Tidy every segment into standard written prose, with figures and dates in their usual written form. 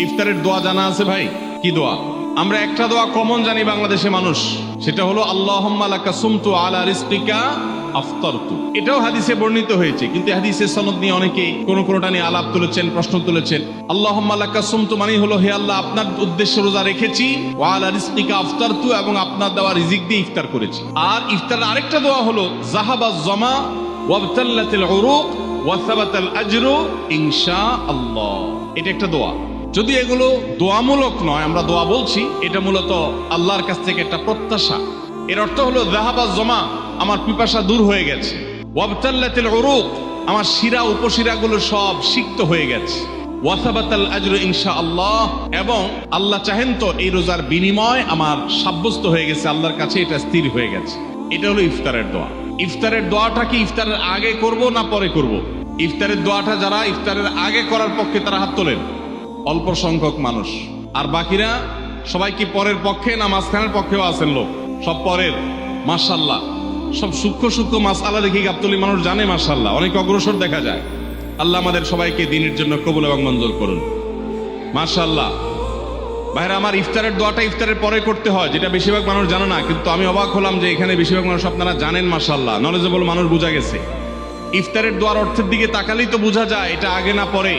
ইফতারের দোয়া জানা আছে ভাই? কি দোয়া? আমরা একটা দোয়া কমন জানি বাংলাদেশে মানুষ, সেটা হলো আল্লাহুম্মা লাকা সুমতু আলা রিজকিকা আফতারতু। এটাও হাদিসে বর্ণিত হয়েছে, কিন্তু হাদিসের সনদ নিয়ে অনেকেই কোনটা নিয়ে আলাপ তুলেছেন, প্রশ্ন তুলেছেন। আল্লাহুম্মা লাকা সুমতু মানে হলো, হে আল্লাহ, আপনার উদ্দেশ্যে রোজা রেখেছি, ওয়া আলা রিজকিকা আফতারতু, এবং আপনার দেওয়া রিজিক দিয়ে ইফতার করেছি। আর ইফতারের আরেকটা দোয়া হলো যাহাবাজ জামা ওয়াবতাল্লাতিল উরুক ওয়া সাবাতাল আজরু ইনশাআল্লাহ। এটা একটা দোয়া। যদি এগুলো দোয়ামূলক নয়, আমরা দোয়া বলছি, এটা মূলত আল্লাহর কাছ থেকে একটা প্রত্যাশা। এর অর্থ হলো যাহাবাজ জামা, আমার পিপাসা দূর হয়ে গেছে, ওয়াবতাল্লাতিল উরুক, আমার শিরা উপশিরাগুলো সব সিক্ত হয়ে গেছে, ওয়া সাবাতাল আজরু ইনশাআল্লাহ, এবং আল্লাহ চাহেন তো এই রোজার বিনিময় আমার সাব্যস্ত হয়ে গেছে, আল্লাহর কাছে এটা স্থির হয়ে গেছে। এটা হলো ইফতারের দোয়া। ইফতারের দোয়াটা কি ইফতারের আগে করব না পরে করব? ইফতারের দোয়াটা যারা ইফতারের আগে করার পক্ষে তারা হাত তোলেন, অল্প সংখ্যক মানুষ। আর বাকিরা সবাই কি পরের পক্ষে না মাঝখানের পক্ষেও আছেন লোক? সব পরের। মাশাআল্লাহ, সব সূক্ষ্ম সূক্ষ্ম মাসআলা দেখি গাবতলী মানুষ জানে, মাশাআল্লাহ, অনেক অগ্রসর দেখা যায়। আল্লাহ আমাদের সবাইকে দ্বীনের জন্য কবুল এবং মঞ্জুর করুন, মাশাআল্লাহ। ভাইরা আমার, ইফতারের দোয়াটা ইফতারের পরে করতে হয়, যেটা বেশিরভাগ মানুষ জানে না, কিন্তু আমি অবাক হলাম যে এখানে বেশিরভাগ মানুষ আপনারা জানেন, মাশাআল্লাহ, নলেজেবল মানুষ, বোঝা গেছে। ইফতারের দোয়ার অর্থের দিকে তাকালেই তো বোঝা যায় এটা আগে না পরে।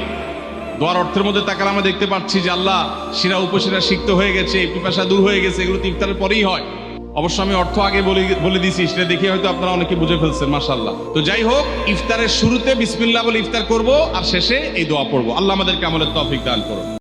দোয়ার অর্থের মধ্যে তাকালে আমরা দেখতে পাচ্ছি যে আল্লাহ শিরা উপশিরা সিক্ত হয়ে গেছে, পিপাসা দূর হয়ে গেছে, এগুলো তো ইফতারের পরেই হয়। অবশ্য আমি অর্থ আগে বলে দিছি, সেটা দেখে হয়তো আপনারা অনেকে বুঝে ফেলছেন, মাশাআল্লাহ। তো যাই হোক, ইফতারের শুরুতে বিসমিল্লাহ বলে ইফতার করব, আর শেষে এই দোয়া পড়বো। আল্লাহ আমাদেরকে আমলের তৌফিক দান করুন।